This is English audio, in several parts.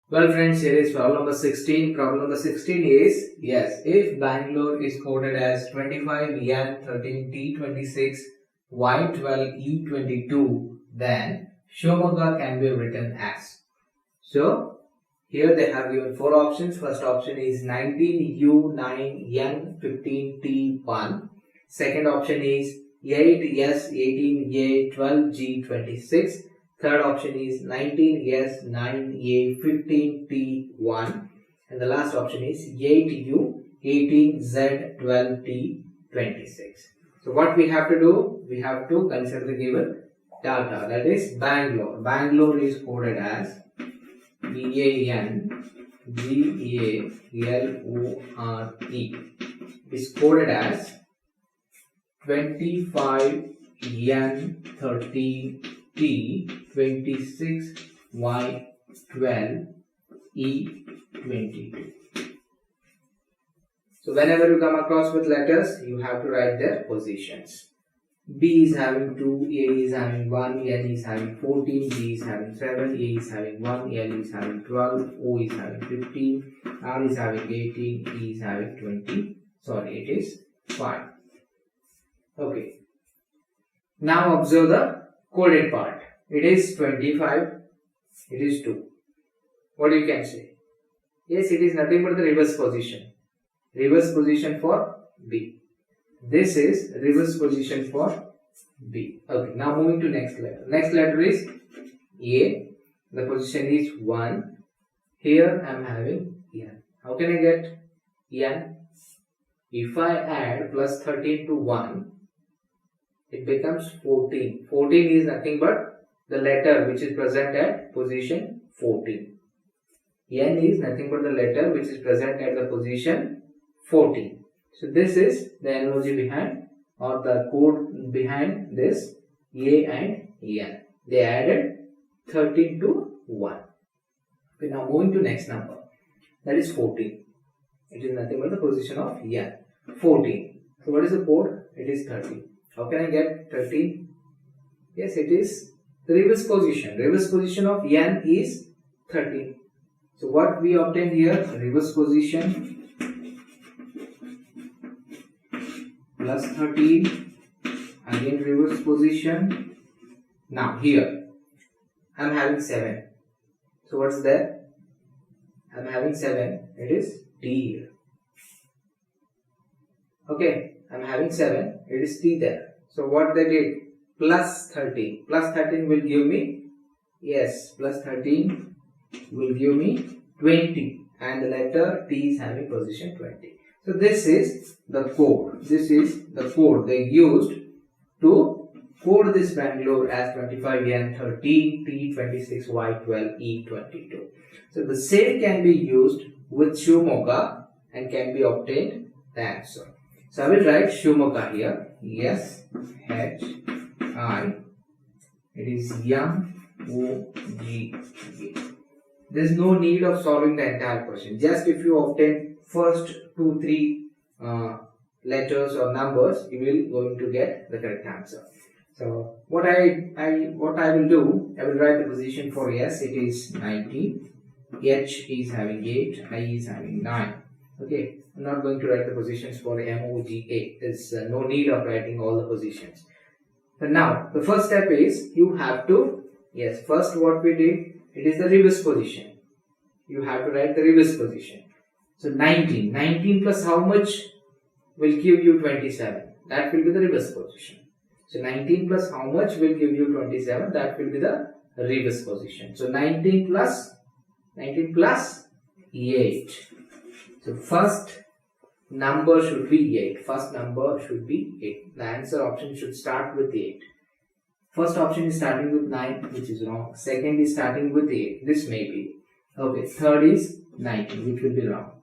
Well friends, here is problem number 16. Problem number 16 is, yes, if Bangalore is coded as 25N13T26Y12E22, then Shimoga can be written as. So, here they have given 4 options. First option is 19U9N15T1. Second option is 8S18A12G26. Third option is 19S9A15T1 and the last option is 8U18Z12T26. So what we have to do? We have to consider the given data, that is Bangalore. Bangalore is coded as BANGALORE. Is coded as 25N13T26Y12E22. So whenever you come across with letters, you have to write their positions. B is having 2, A is having 1, N is having 14, B is having 7, A is having 1, L is having 12, O is having 15, R is having 18, E is having 20. Sorry, it is 5. Okay. Now observe the coded part. It is 25. It is 2. What you can say? Yes, it is nothing but the reverse position. Reverse position for B. This is reverse position for B. Okay. Now moving to next letter. Next letter is A. The position is 1. Here I am having N. How can I get N? If I add plus 13 to 1, it becomes 14. 14 is nothing but the letter which is present at position 14. N is nothing but the letter which is present at the position 14. So this is the analogy behind or the code behind this A and N. They added 13 to 1. Okay, now moving to next number. That is 14. It is nothing but the position of N. 14. So what is the code? It is 13. How can I get 13? Yes, it is the reverse position. Reverse position of N is 13. So what we obtained here? Reverse position plus 13. Again reverse position. Now here I am having 7. So what's there? I am having 7. It is T here. Okay, I am having 7. It is T there. So what they did? Plus 13. Plus 13 will give me, yes, plus 13 will give me 20. And the letter T is having position 20. So this is the code. This is the code they used to code this Bangalore as 25N13T26Y12E22. So the same can be used with Shimoga and can be obtained the answer. So I will write Shimoga here. Yes, H I. It is M-O-G-A. There is no need of solving the entire question. Just if you obtain first 2-3 letters or numbers, you will going to get the correct answer. So what I will do, I will write the position for S. It is 19. H is having 8. I is having 9. Okay. I'm not going to write the positions for MOGA. There's no need of writing all the positions. So now the first step is you have to, yes, first what we did, it is the reverse position. You have to write the reverse position. So 19. 19 plus how much will give you 27? That will be the reverse position. So 19 plus how much will give you 27? That will be the reverse position. So 19 plus 8. So first number should be 8. First number should be 8. The answer option should start with 8. First option is starting with 9, which is wrong. Second is starting with 8. This may be. Okay. Third is 19, which will be wrong.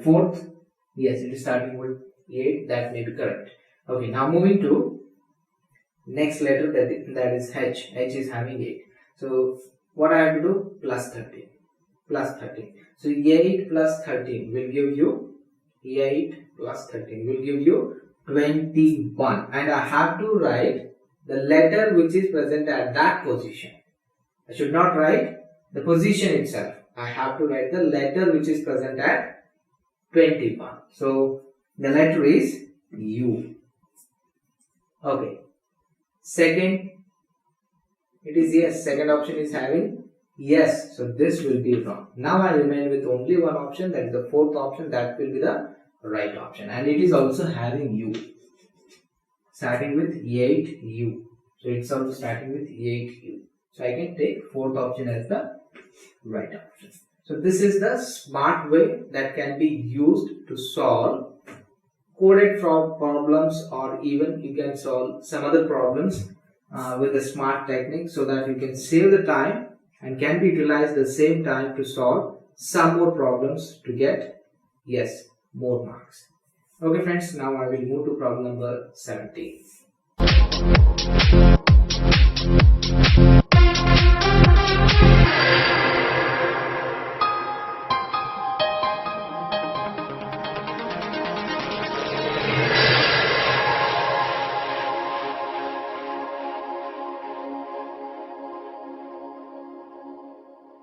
Fourth. Yes, it is starting with 8. That may be correct. Okay. Now moving to next letter, that is H. H is having 8. So what I have to do? Plus 13. Plus 13. So 8 plus 13 will give you 21, and I have to write the letter which is present at that position. I should not write the position itself. I have to write the letter which is present at 21. So the letter is U. Okay. Second, it is yes. Second option is having yes. So this will be wrong. Now I remain with only one option, that is the fourth option, that will be the right option. And it is also having U. Starting with 8U. So it's also starting with 8U. So I can take fourth option as the right option. So this is the smart way that can be used to solve coded problems, or even you can solve some other problems with a smart technique, so that you can save the time and can be utilized the same time to solve some more problems to get yes, more marks. Okay friends, now I will move to problem number 17.